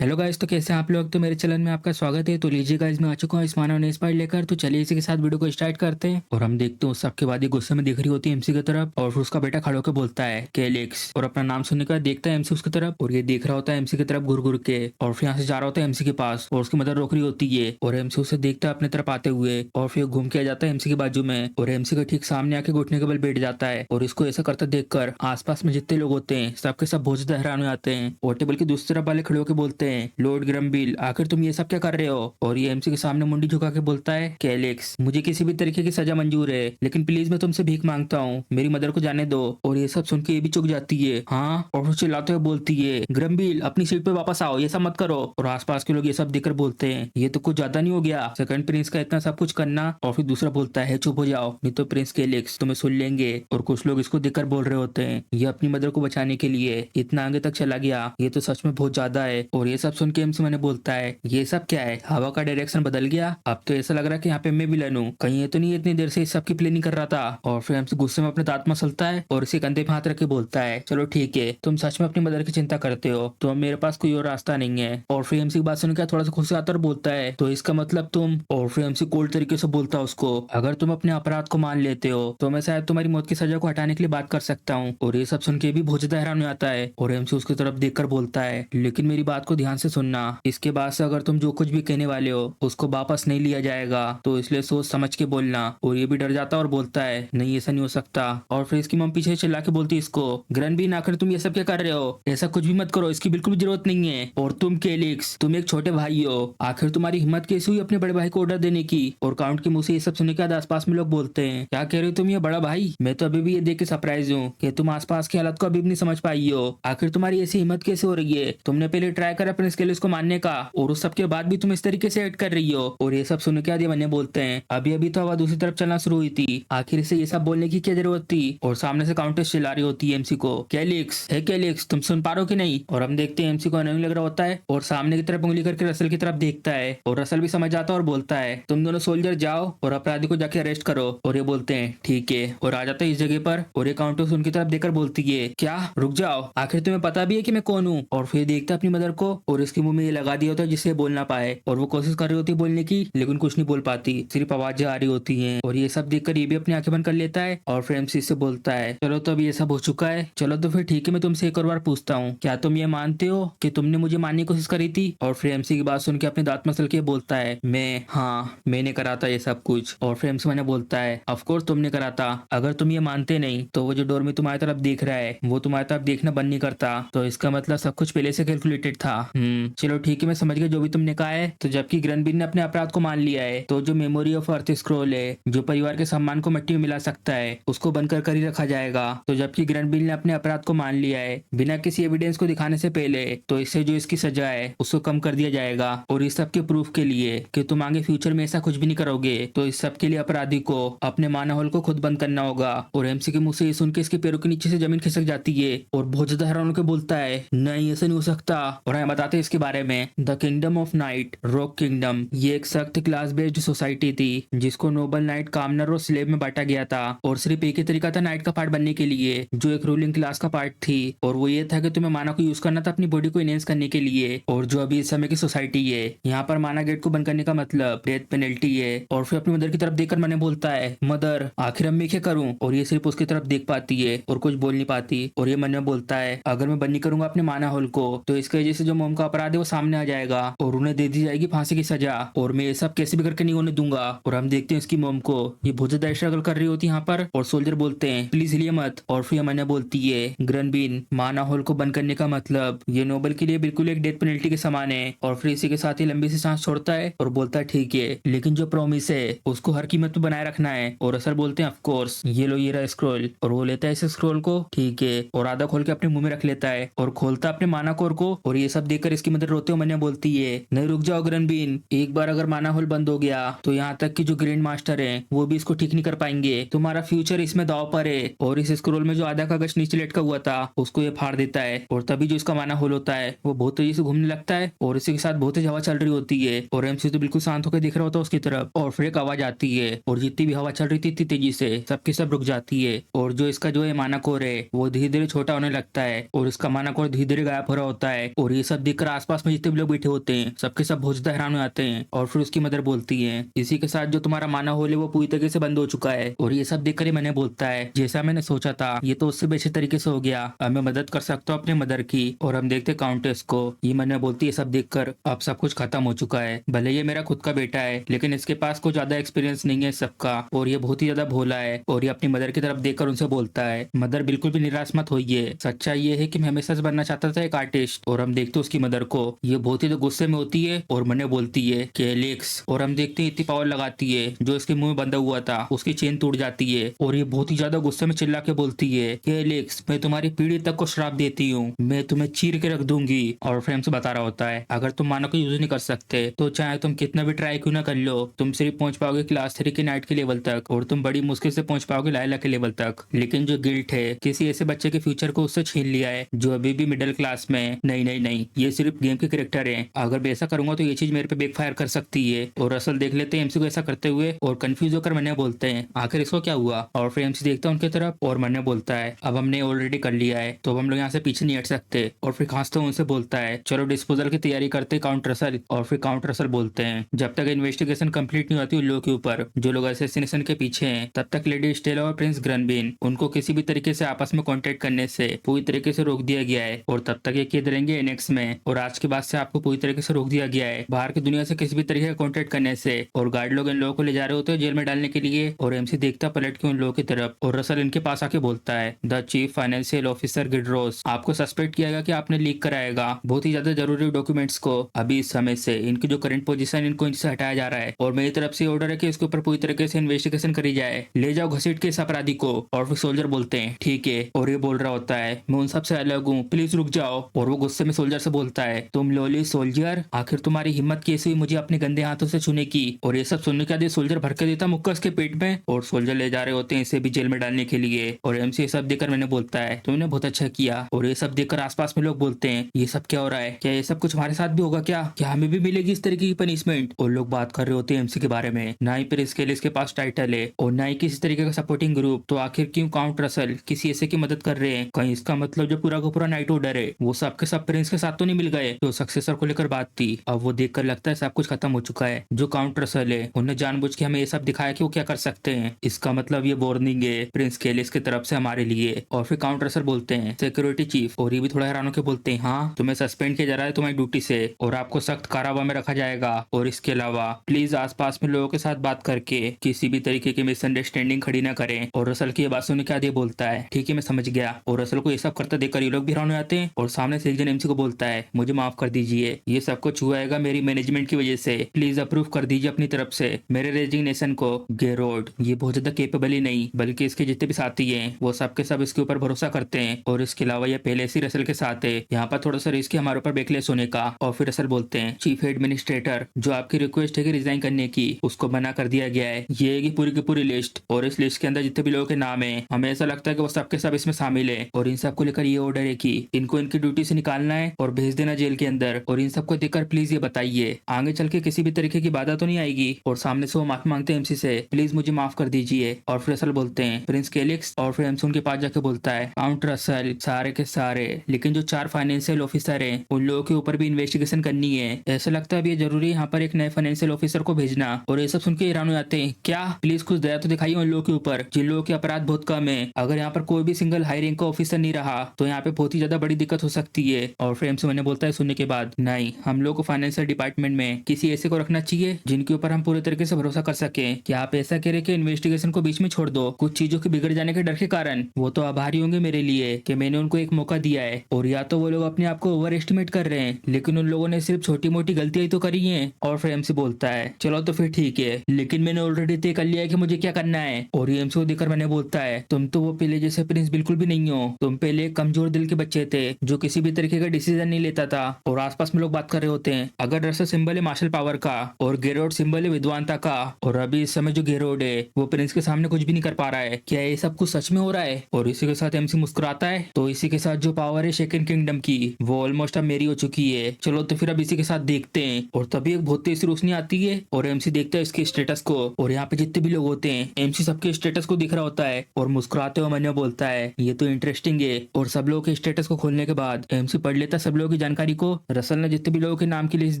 Hello guys, तो कैसे हैं आप लोग। तो मेरे चैनल में आपका स्वागत है। तो लीजिए गाइस, मैं आ चुका हूँ इस मानव ने इंस्पायर लेकर। तो चलिए इसी के साथ वीडियो को स्टार्ट करते हैं। और हम देखते हैं उस सबके बाद ये गुस्से में दिख रही होती है एमसी की तरफ, और फिर उसका बेटा खड़े होकर बोलता है केलिक्स, और अपना नाम सुनने के बाद देखता है एमसी उसकी तरफ, और ये देख रहा होता है एमसी की तरफ घुर घुर के, और फिर यहाँ से जा रहा होता है एमसी के पास, और उसकी मदर रोक रही होती है, और एमसी उसे देखता है अपने तरफ आते हुए, और फिर घूम के आ जाता है एमसी के बाजू में, और एमसी के ठीक सामने आके घुटने के बल बैठ जाता है। और इसको ऐसा करता देखकर आसपास में जितने लोग होते हैं सबके सब बहुत ज्यादा हैरान हो जाते हैं, और टेबल के दूसरी तरफ वाले खड़े होकर बोलते हैं लॉर्ड ग्रम्बिल, आखिर तुम ये सब क्या कर रहे हो। और ये एमसी के सामने मुंडी झुका के बोलता है कैलिक्स, मुझे किसी भी तरीके की सजा मंजूर है, लेकिन प्लीज मैं तुमसे भीख मांगता हूँ, मेरी मदर को जाने दो। और ये सब सुन के ये भी चुक जाती है, हाँ, और फिर चिल्लाते हुए बोलती है ग्रम्बिल अपनी सीट पे वापस आओ, ये सब मत करो। और आसपास के लोग ये सब देखकर बोलते हैं ये तो कुछ ज्यादा नहीं हो गया सेकंड प्रिंस का इतना सब कुछ करना। और फिर दूसरा बोलता है चुप हो जाओ, नहीं तो प्रिंस कैलिक्स तुम्हें सुन लेंगे। और कुछ लोग इसको देखकर बोल रहे होते हैं ये अपनी मदर को बचाने के लिए इतना आगे तक चला गया, ये तो सच में बहुत ज्यादा है। और ये सब सुन के एमसी मैंने बोलता है ये सब क्या है, हवा का डायरेक्शन बदल गया, अब तो ऐसा लग रहा है कि यहाँ पे मैं विलन हूँ, कहीं ये तो नहीं इतनी देर से इस सब की प्लानिंग कर रहा था। और फिर एमसी गुस्से में अपने दांत मसलता है और इसे कंधे पे हाथ रख के बोलता है चलो ठीक है, तुम सच में अपनी मदर की चिंता करते हो तो अब मेरे पास कोई और रास्ता नहीं है। और फिर एमसी की बात सुनकर थोड़ा सा खुश आता और बोलता है तो इसका मतलब तुम। और फिर एमसी कोल्ड तरीके से बोलता है उसको अगर तुम अपने अपराध को मान लेते हो तो मैं शायद तुम्हारी मौत की सजा को हटाने के लिए बात कर सकता हूँ। और ये सब सुन के भी बहुत ज्यादा हैरान हो जाता है, और एमसी उसकी तरफ देखकर बोलता है लेकिन मेरी बात को ध्यान से सुनना, इसके बाद से अगर तुम जो कुछ भी कहने वाले हो उसको वापस नहीं लिया जाएगा, तो इसलिए सोच समझ के बोलना। और ये भी डर जाता है और बोलता है नहीं ऐसा नहीं हो सकता। और फिर इसकी मम्मी पीछे चिल्ला के बोलती है इसको ग्रैंडबीन आखिर तुम ये सब क्या कर रहे हो, ऐसा कुछ भी मत करो, इसकी बिल्कुल भी जरूरत नहीं है। और तुम केलिक्स तुम एक छोटे भाई हो, आखिर तुम्हारी हिम्मत कैसे हुई अपने बड़े भाई को ऑर्डर देने की। और काउंट के मुंह से ये सब सुनने के बाद आसपास में लोग बोलते हैं क्या कह रहे हो तुम, ये बड़ा भाई, मैं तो अभी भी ये देख के सरप्राइज हूँ कि तुम आसपास की हालत को अभी भी नहीं समझ पाई हो, आखिर तुम्हारी ऐसी हिम्मत कैसे हो रही है, तुमने पहले ट्राई करा प्रिंस केलिक्स को मारने का और उस सबके बाद भी तुम इस तरीके से एक्ट कर रही हो। और ये सब सुन के आदि मन्ने बोलते हैं अभी अभी तो हवा दूसरी तरफ चलना शुरू हुई थी, आखिर से ये सब बोलने की क्या जरूरत थी। और सामने से काउंटेस चिल्ला रही होती है एमसी को कैलिक्स है कैलिक्स तुम सुन पा रहे हो कि नहीं। और हम देखते हैं एमसी को नहीं लग रहा होता है और सामने की तरफ उंगली करके रसल की तरफ देखता है, और रसल भी समझ जाता है और बोलता है तुम दोनों सोल्जर जाओ और अपराधी को जाके अरेस्ट करो। और ये बोलते हैं ठीक है, और आ जाता है इस जगह पर। और ये काउंटेस उनकी तरफ देखकर बोलती है क्या रुक जाओ, आखिर तुम्हें पता भी है कि मैं कौन हूँ। और फिर देखता है अपनी मदर को और इसके मुंह में ये लगा दिया होता है जिससे बोल ना पाए, और वो कोशिश कर रही होती है बोलने की लेकिन कुछ नहीं बोल पाती, सिर्फ आवाजें आ रही होती हैं। और ये सब देखकर ये भी अपनी आंखें बंद कर लेता है और फिर एमसी से बोलता है चलो तो अब ये सब हो चुका है, चलो तो फिर ठीक है, मैं तुमसे एक और बार पूछता हूँ क्या तुम ये मानते हो कि तुमने मुझे मारने की कोशिश करी थी। और फिर एमसी की बात सुन के अपने दांत मसल के बोलता है मैं, हाँ मैंने करा था ये सब कुछ। और फिर एमसी मैंने बोलता है ऑफकोर्स तुमने करा था, अगर तुम ये मानते नहीं तो वो जो डोर में तुम्हारी तरफ देख रहा है वो तुम्हारी तरफ देखना बंद नहीं करता, तो इसका मतलब सब कुछ पहले से कैलकुलेटेड था। चलो ठीक है, मैं समझ गया जो भी तुमने कहा है। तो जबकि ग्रैंडबिन ने अपने अपराध को मान लिया है तो जो मेमोरी ऑफ अर्थ स्क्रोल है जो परिवार के सम्मान को मिट्टी में मिला सकता है उसको बंद कर ही रखा जाएगा। तो जबकि ग्रैंडबिन ने अपने अपराध को मान लिया है बिना किसी एविडेंस को दिखाने से पहले, तो इससे जो इसकी सजा है उसको कम कर दिया जाएगा। और इस सब के प्रूफ के लिए कि तुम आगे फ्यूचर में ऐसा कुछ भी नहीं करोगे, तो इस सब के लिए अपराधी को अपने मानव को खुद बंद करना होगा। और एमसी के मुंह से ये सुन के इसके पैरों के नीचे से जमीन खिसक जाती है और बहुत ज्यादा हैरान होकर बोलता है नहीं ऐसा नहीं हो सकता। और हमें बताते हैं इसके बारे में the kingdom of night rock kingdom, ये एक सख्त क्लास बेस्ड सोसाइटी थी जिसको नोबल नाइट, कामनर और स्लेव में बांटा गया था। और सिर्फ एक ही तरीका था नाइट का पार्ट बनने के लिए जो एक रूलिंग क्लास का पार्ट थी, और वो ये था कि तुम्हें माना को यूज करना था अपनी बॉडी को इनहेंस करने के लिए। और जो अभी इस समय की सोसाइटी है यहाँ पर माना गेट को बंद करने का मतलब डेथ पेनल्टी है। और फिर अपनी मदर की तरफ देखकर मैंने बोलता है मदर आखिर अब मैं क्या करूं। और ये सिर्फ उसकी तरफ देख पाती है और कुछ बोल नहीं पाती। और ये मन में बोलता है अगर मैं बंद नहीं करूंगा अपने माना होल को तो इसकी वजह से जो मोम का अपराध है वो सामने आ जाएगा और उन्हें दे दी जाएगी फांसी की सजा, और मैं ये सब कैसे भी करके नहीं होने दूंगा। और हम देखते हैं इसकी मोम को ये बहुत ज्यादा स्ट्रगल कर रही होती है यहाँ पर, और सोल्जर बोलते हैं प्लीज हिलिए मत। और फिर मैंने बोलती है ग्रैंडबिन माना होल को बंद करने का मतलब ये नोबल के लिए बिल्कुल एक डेथ पेनल्टी के समान है। और फिर इसी के साथ ही लंबी सी सांस छोड़ता है और बोलता है ठीक है, लेकिन जो प्रॉमिस है उसको हर कीमत पे बनाए रखना है। और असर बोलते हैं ऑफ कोर्स, ये लो ये रहा स्क्रोल। और वो लेता है इस स्क्रोल को ठीक है और आधा खोल के अपने मुंह में रख लेता है और खोलता अपने माना कोर को। और ये सब देखकर इसकी मदर रोते हुए मैंने बोलती है नहीं रुक जाओ ग्रैंडबिन, एक बार अगर माना होल बंद हो गया तो यहाँ तक कि जो ग्रैंड मास्टर है वो भी इसको ठीक नहीं कर पाएंगे, तुम्हारा फ्यूचर इसमें दाव पर है। और इस स्क्रोल में जो आधा कागज नीचे लटका हुआ था उसको ये फाड़ देता है, और तभी जो इसका माना होल होता है वो बहुत तेजी से घूमने लगता है और इसी के साथ बहुत तेज हवा चल रही होती है। और एमसी तो बिल्कुल शांत होकर दिख रहा होता है उसकी तरफ, और फिर एक आवाज आती है और जितनी भी हवा चल रही थी इतनी तेजी से सबकी सब रुक जाती है। और जो इसका जो है माना कोर है वो धीरे धीरे छोटा होने लगता है और इसका माना कोर धीरे धीरे गायब हो रहा होता है। और ये सब देखकर आसपास में जितने भी लोग बैठे होते हैं सबके सब बहुत ज्यादा हैरान हो जाते हैं। और फिर उसकी मदर बोलती है, इसी के साथ जो तुम्हारा माना होल है वो पूरी तरीके से बंद हो चुका है। और ये सब देखकर मैंने बोलता है, जैसा मैंने सोचा था ये तो उससे बेहतर तरीके से हो गया, अब मैं मदद कर सकता हूँ अपने मदर की। और हम देखते काउंटेस को, ये मैंने बोलती है सब देखकर अब सब कुछ खत्म हो चुका है। भले ये मेरा खुद का बेटा है लेकिन इसके पास कुछ ज्यादा एक्सपीरियंस नहीं है सबका, और ये बहुत ही ज्यादा भोला है। और ये अपनी मदर की तरफ देखकर उनसे बोलता है, मदर बिल्कुल भी निराश मत होइए, सच्चाई ये है कि मैं हमेशा से बनना चाहता था एक आर्टिस्ट। और हम देखते उसकी मदर को, ये बहुत ही गुस्से में होती है और मैंने बोलती है कि एलेक्स। और हम देखते हैं इतनी पावर लगाती है जो इसके मुंह में बंधा हुआ था उसकी चेन टूट जाती है। और ये बहुत ही ज्यादा गुस्से में चिल्ला के बोलती है कि एलेक्स मैं तुम्हारी पीढ़ी तक को श्राप देती हूँ, मैं तुम्हें चीर के रख दूंगी। और फ्रेम से बता रहा होता है, अगर तुम मानो को यूज नहीं कर सकते तो चाहे तुम कितना भी ट्राई क्यों ना कर लो, तुम सिर्फ पहुंच पाओगे क्लास 3 के नाइट के लेवल तक, और तुम बड़ी मुश्किल से पहुंच पाओगे लायला के लेवल तक। लेकिन जो गिल्ट है किसी ऐसे बच्चे के फ्यूचर को उससे छीन लिया है जो अभी भी मिडिल क्लास में। नहीं नहीं नहीं, ये सिर्फ गेम के कैरेक्टर है, अगर मैं ऐसा करूंगा तो ये चीज मेरे पे बैकफायर कर सकती है। और असल देख लेते हैं एमसी को ऐसा करते हुए और कंफ्यूज होकर मैंने बोलते हैं, आखिर इसको क्या हुआ। और फिर एमसी देखता है उनकी तरफ और मैंने बोलता है, अब हमने ऑलरेडी कर लिया है तो अब हम लोग यहाँ से पीछे नहीं हट सकते। और फिर खांसते उनसे बोलता है, चलो डिस्पोजल की तैयारी करते काउंटर असल। और फिर काउंटर असल बोलते हैं, जब तक इन्वेस्टिगेशन कंप्लीट नहीं होती उन लोगों के ऊपर जो लोग असैसिनेशन के पीछे हैं, तब तक लेडी स्टेला और प्रिंस ग्रनबिन उनको किसी भी तरीके से आपस में कांटेक्ट करने से पूरी तरीके से रोक दिया गया है। और तब तक ये कैद रहेंगे एनेक्स में। और आज के बाद से आपको पूरी तरीके से रोक दिया गया है बाहर की दुनिया से किसी भी तरीके का कांटेक्ट करने से। और गार्ड लोग इन लोगों को ले जा रहे होते हैं जेल में डालने के लिए। और एमसी देखता पलट के उन लोगों की तरफ और रसल इनके पास आके बोलता है, द चीफ फाइनेंशियल ऑफिसर गिड्रोस आपको सस्पेक्ट किया गया कि आपने लीक कराएगा बहुत ही ज्यादा जरूरी डॉक्यूमेंट्स को। अभी इस समय से इनकी जो करंट पोजीशन इनको इनसे हटाया जा रहा है और मेरी तरफ से ऑर्डर है कि इसके ऊपर पूरी तरीके से इन्वेस्टिगेशन करी जाए, ले जाओ घसीट के इस अपराधी को। और फिर सोल्जर बोलते हैं ठीक है। और ये बोल रहा होता है, मैं उन सबसे अलग हूँ, प्लीज रुक जाओ। और वो गुस्से में सोल्जर से बोलता है, तुम लोली सोल्जर, आखिर तुम्हारी हिम्मत कैसे हुई मुझे अपने गंदे हाथों से छूने की। और ये सब सुनने के बाद सोल्जर भर के देता मुक्का उसके पेट में और सोल्जर ले जा रहे होते हैं इसे भी जेल में डालने के लिए। और एमसी ये सब देखकर मैंने बोलता है, तुमने बहुत अच्छा किया। और ये सब देखकर आसपास में लोग बोलते हैं, ये सब क्या हो रहा है, क्या ये सब कुछ हमारे साथ भी होगा, क्या हमें भी मिलेगी इस तरीके की पनिशमेंट। और लोग बात कर रहे होते हैं एमसी के बारे में, ना ही प्रिंस केलिस के पास टाइटल है और ना ही किसी तरीके का सपोर्टिंग ग्रुप, तो आखिर क्यों काउंट रसल किसी ऐसे की मदद कर रहे हैं। कहीं इसका मतलब जो पूरा का पूरा नाइट ऑर्डर है वो सबके सब प्रिंस के साथ तो नहीं मिल गए जो सक्सेसर को लेकर बात थी। अब वो देखकर लगता है सब कुछ खत्म हो चुका है। जो काउंट रसल है उन्हें जानबूझ के हमें ये सब दिखाया कि वो क्या कर सकते हैं, इसका मतलब ये वार्निंग है प्रिंस केलिस की तरफ से हमारे लिए। और फिर काउंट रसल बोलते हैं, सिक्योरिटी चीफ। और ये भी थोड़ा हैरान होकर बोलते हैं, हाँ तुम्हें सस्पेंड किया जा रहा है तुम्हारी ड्यूटी से और आपको सख्त कारावास में रखा जाएगा। और इसके अलावा प्लीज आसपास में लोगों के साथ बात करके किसी भी तरीके की मिसअंडरस्टैंडिंग खड़ी ना करें। और रसल की ये बात सुनने के बाद ये बोलता है, ठीक है मैं समझ गया। और रसल को ये सब करते देखकर ये लोग भी हैरान हो जाते हैं। और सामने से एक जन एमसी को बोलता है, मुझे माफ कर दीजिए, ये सब कुछ हुआ है मेरी मैनेजमेंट की वजह से, प्लीज अप्रूव कर दीजिए अपनी तरफ से मेरे रेजिग्नेशन को। गेरोड ये बहुत ज्यादा केपेबल ही नहीं बल्कि इसके जितने भी साथी हैं वो सबके सब इसके ऊपर भरोसा करते हैं। और इसके अलावा ये पहले से रसल के साथ है, यहाँ पर थोड़ा सा रिस्क है हमारे ऊपर बेकलेस होने का। और फिर रसल बोलते हैं, चीफ एडमिनिस्ट्रेटर जो आपकी रिक्वेस्ट है कि रिजाइन करने की उसको मना कर दिया गया है। ये है पूरी की पूरी लिस्ट और इस लिस्ट के अंदर जितने भी लोगों के नाम है हमें ऐसा लगता है कि वो सबके सब इसमें शामिल है। और इन सबको लेकर ये ऑर्डर है कि इनको इनकी ड्यूटी से निकालना है और भेज देना जेल के अंदर। और इन सबको देखकर प्लीज ये बताइए आगे चल के किसी भी तरीके की बाधा तो नहीं आएगी। और सामने से वो माफी मांगते हैं एमसी से, प्लीज मुझे माफ कर दीजिए। और फिर रसल बोलते हैं, प्रिंस केलिक्स। और फिर एमसी उनके पास जाके बोलता है, काउंट रसल सारे के सारे लेकिन जो 4 फाइनेंशियल ऑफिसर हैं उन लोगों के ऊपर भी इन्वेस्टिगेशन करनी है। ऐसा लगता है अब ये जरूरी है यहाँ पर एक नए फाइनेंशियल ऑफिसर को भेजना। और ये सब सुन के हैरान हो जाते हैं, क्या प्लीज कुछ दया तो दिखाइए उन लोगों के ऊपर जिन लोगों के अपराध बहुत कम है। अगर यहाँ पर कोई भी सिंगल हाई रैंक का ऑफिसर नहीं रहा तो यहाँ पे बहुत ही ज्यादा बड़ी दिक्कत हो सकती है। और फिर एमसी मैंने बोलता है सुनने के बाद, नहीं हम लोग को फाइनेंशियल डिपार्टमेंट में किसी ऐसे को रखना चाहिए जिनके ऊपर हम पूरे तरीके से भरोसा कर सके। कि आप ऐसा कह रहे कि इन्वेस्टिगेशन को बीच में छोड़ दो कुछ चीजों के बिगड़ जाने के डर के कारण, वो तो आभारी होंगे मेरे लिए कि मैंने उनको एक मौका दिया है। और या तो वो लोग अपने आप को ओवर एस्टिमेट कर रहे हैं लेकिन उन लोगों ने सिर्फ छोटी मोटी गलतियां ही तो करी हैं। और फिर एमसी बोलता है, चलो तो फिर ठीक है लेकिन मैंने ऑलरेडी तय कर लिया है कि मुझे क्या करना है। और ये एमसी को देखकर मैंने बोलता है, तुम तो वो पहले जैसे प्रिंस बिल्कुल भी नहीं हो, तुम पहले एक कमजोर दिल के बच्चे थे जो किसी भी तरीके का डिसीजन नहीं लेता था। और आसपास में लोग बात कर रहे होते हैं, अगर रसल सिंबल है मार्शल पावर का और गेरोड सिंबल है विद्वानता का, और अभी इस समय जो गेरोड है वो प्रिंस के सामने कुछ भी नहीं कर पा रहा है, क्या ये सब कुछ सच में हो रहा है। और इसी के साथ एमसी मुस्कुराता है, तो इसी के साथ जो पावर है सेकंड किंगडम की वो ऑलमोस्ट अब मेरी हो चुकी है, चलो तो फिर अब इसी के साथ देखते हैं। और तभी एक बहुत तेज रोशनी आती है और एमसी देखता है इसके स्टेटस को। और यहाँ पे जितने भी लोग होते हैं एमसी सबके स्टेटस को दिख रहा होता है और मुस्कुराते हुए मैंने बोलता है, ये तो इंटरेस्टिंग है। और सब लोगों के स्टेटस को खोलने के बाद एमसी पढ़ लेता सब लोगों की जानकारी को रसल ने जितने भी लोगों के नाम की लिस्ट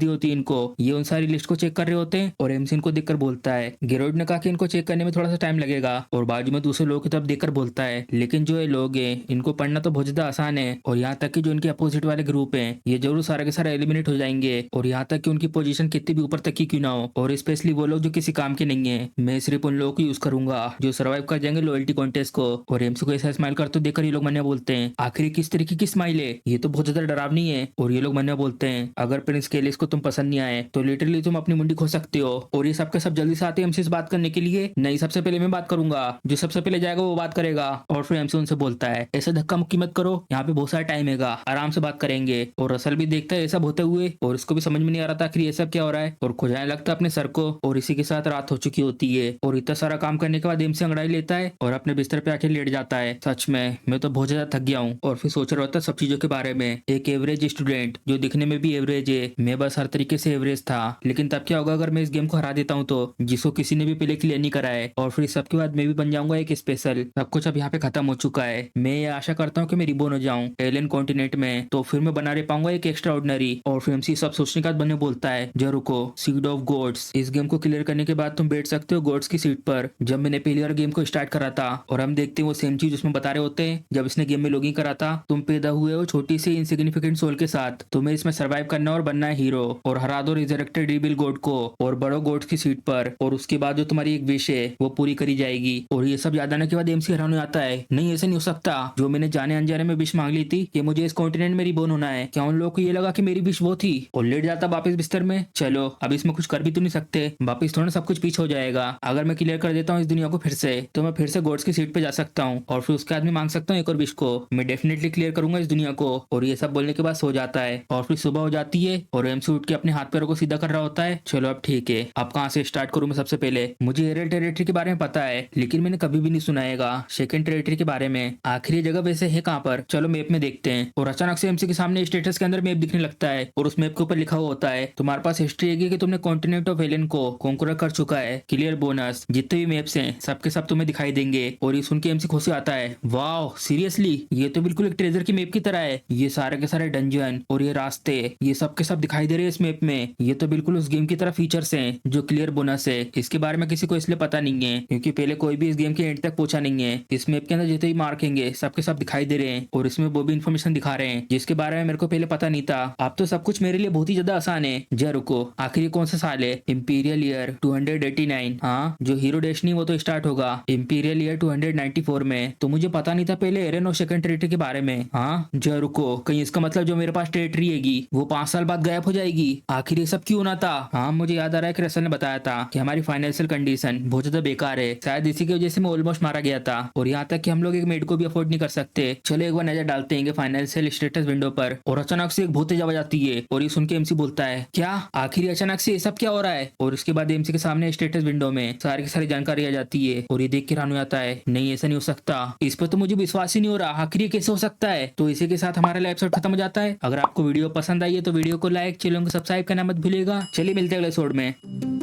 दी होती है इनको, ये उन सारी लिस्ट को चेक कर रहे होते हैं और एमसी इनको देखकर बोलता है। गेरोड ने कहा कि इनको चेक करने में थोड़ा सा टाइम लगेगा और बाजू में दूसरे लोगों की तरफ देखकर बोलता है, लेकिन जो ये लोग हैं इनको पढ़ना तो बहुत ज्यादा आसान है और यहाँ तक कि जो इनके अपोजिट वाले ग्रुप हैं ये जरूर सारे के सारे एलिमिनेट हो जाएंगे और यहाँ तक कि उनकी पोजीशन कितनी भी ऊपर तक की क्यों ना हो, और स्पेशली वो लोग जो किसी काम के नहीं है। मैं सिर्फ उन लोगों को यूज करूंगा जो सर्वाइव कर जाएंगे लॉयल्टी कॉन्टेस्ट को। और एमसी को ऐसा स्माइल करते देखकर ये लोग मन में बोलते हैं, आखिर किस तरीके की स्माइल है, ये तो बहुत ज्यादा डरावनी है। और ये लोग मन में बोलते हैं, अगर प्रिंस केलिस को तुम पसंद नहीं आए तो लिटरली तुम अपनी मुंडी खो सकते हो। और ये सबके सब जल्दी से आते हैं एमसी से बात करने के लिए। नहीं, सबसे पहले मैं बात करूंगा, जो सबसे पहले जाएगा वो बात करेगा। और फिर एमसी उनसे बोलता है, ऐसे धक्का मुक्की मत करो, यहाँ पे बहुत सारा टाइम है, आराम से बात करेंगे। और रसल भी देखता है ये सब होते हुए और इसको भी समझ में नहीं आ रहा था आखिर ये सब क्या हो रहा है और खुजाने लगता है अपने सर को। और इसी के साथ रात हो चुकी होती है और इतना सारा काम करने के बाद एमसी अंगड़ाई लेता है और अपने बिस्तर पे आके लेट जाता है। सच में मैं तो बहुत ज्यादा थक गया हूँ। और फिर सोच रहा होता है सब चीजों के बारे में। एक एवरेज स्टूडेंट जो दिखने में भी एवरेज है, मैं बस हर तरीके से एवरेज था, लेकिन तब क्या होगा अगर मैं इस गेम को हरा देता हूँ तो, जिसको किसी ने भी पहले क्लियर नहीं करा है। और फिर सबके बाद मैं भी बन जाऊंगा एक स्पेशल। सब कुछ अब यहाँ पे खत्म हो चुका है। मैं ये आशा करता हूँ कि मैं रिबोन हो जाऊँ एलियन कॉन्टिनेंट में, तो फिर मैं बना रह पाऊंगा एक एक्स्ट्रा ऑर्डिनरी। और फिर एमसी सब सोचने के बाद बनने बोलता है, जो रुको, सीड ऑफ गॉड्स, इस गेम को क्लियर करने के बाद तुम बैठ सकते हो गॉड्स की सीट पर। जब मैंने पहली बार गेम को स्टार्ट करा था और हम देखते हैं वो सेम चीज उसमें बता रहे होते हैं जब इसने गेम में लॉगिन करा था, तुम पैदा हुए हो छोटी सी इनसिग्निफिकेंट सोल के साथ, तुम्हें इसमें सर्वाइव करना और बनना है हीरो और हरा दो रिजरेक्टेड रिबिल गॉड को और बड़ो गॉड्स की सीट पर, और उसके बाद जो तुम्हारी एक विश है वो पूरी करी जाएगी। और ये सब याद आने के बाद एमसी हैरान हो जाता है, नहीं ऐसा नहीं हो सकता, जो मैंने जाने अनजाने में विश मांग ली थी कि मुझे इस कॉन्टिनेंट में रिबोर्न होना है, क्या उन लोगों को ये लगा कि मेरी विश वो थी? और लेट जाता वापस बिस्तर में। चलो अब इसमें कुछ कर भी तो नहीं सकते, वापिस थोड़ा सब कुछ पीछे हो जाएगा। अगर मैं क्लियर कर देता हूँ इस दुनिया को फिर से तो मैं फिर से गॉड्स की सीट पे जा सकता हूँ और फिर उसके आदमी मांग सकता हूँ एक और विश को। मैं डेफिनेटली क्लियर करूंगा इस दुनिया को। और ये सब बोलने के बाद सो जाता है और फिर सुबह हो जाती है और एमसी उठ के अपने हाथ पैरों को सीधा कर रहा होता है। चलो अब ठीक है, अब कहाँ से स्टार्ट करूँ मैं? सबसे पहले मुझे एरियल टेरिटरी के बारे में पता है, लेकिन मैंने कभी भी नहीं सुनाएगा सेकंड टेरिटरी के बारे में। आखिर ये जगह वैसे है कहाँ पर? चलो मैप में देखते हैं। और अचानक से एमसी के सामने स्टेटस के अंदर मैप दिखने लगता है और उस मैप के ऊपर लिखा हुआ होता है, तुम्हारे पास हिस्ट्री है कि तुमने कॉन्टिनेंट ऑफ एलियन को कॉन्करर कर चुका है, क्लियर बोनस। जितने भी मैप्स हैं सबके सब तुम्हें दिखाई देंगे। और ये सुन के एमसी खुश आता है, वाह सीरियसली, ये तो बिल्कुल एक ट्रेजर की मैप की तरह है। ये सारे के सारे डंजन और ये रास्ते ये सब के सब दिखाई दे रहे हैं इस मैप में। ये तो बिल्कुल उस गेम की तरह फीचर्स हैं जो क्लियर बोनस है। इसके बारे में किसी को इसलिए पता नहीं है क्योंकि पहले कोई भी इस गेम के एंड तक पहुंचा नहीं है। इस मैप के अंदर जितने भी मार्केंगे सबके सब दिखाई दे रहे हैं और इसमें वो भी इन्फॉर्मेशन दिखा रहे हैं जिसके बारे में मेरे को पहले पता नहीं था। अब तो सब कुछ मेरे लिए बहुत ही ज्यादा आसान है। जरा रुको, आखिर ये कौन सा साल है? Imperial year 289। हाँ, जो हीरो डेस्टिनी वो तो स्टार्ट होगा इंपीरियल ईयर 294 में। तो मुझे पता नहीं था पहले एरन और सेकंड टेरिटरी के बारे में। हाँ, जरा रुको, कहीं इसका मतलब जो मेरे पास टेरिटरी हैगी वो 5 साल बाद गायब हो जाएगी? आखिर ये सब क्यों ना था? हाँ, मुझे याद आ रहा है कि रसल ने बताया था कि हमारी फाइनेंशियल कंडीशन बहुत ज्यादा बेकार है, शायद इसी की वजह से मैं ऑलमोस्ट मारा गया था और यहाँ तक कि हम लोग एक मेड को भी अफोर्ड नहीं कर सकते। चलो एक बार नजर डालते हैं फाइनेंशियल स्टेटस विंडो पर। और अचानक से एक भूत तेज आवाज आती है और ये सुन के एमसी बोलता है, क्या आखिर अचानक से ये सब क्या हो रहा है? और उसके बाद एमसी के सामने स्टेटस विंडो में सारी की सारी जानकारी आ जाती है और ये देख के हैरान हो जाता है, नहीं ऐसा नहीं हो सकता, इस पर तो मुझे विश्वास ही नहीं हो रहा, आखिर ये कैसे हो सकता है? तो इसी के साथ हमारा एपिसोड खत्म हो जाता है। अगर आपको वीडियो पसंद आई है तो वीडियो को लाइक, चैनल को सब्सक्राइब करना मत भूलिएगा। चलिए मिलते हैं अगले एपिसोड में।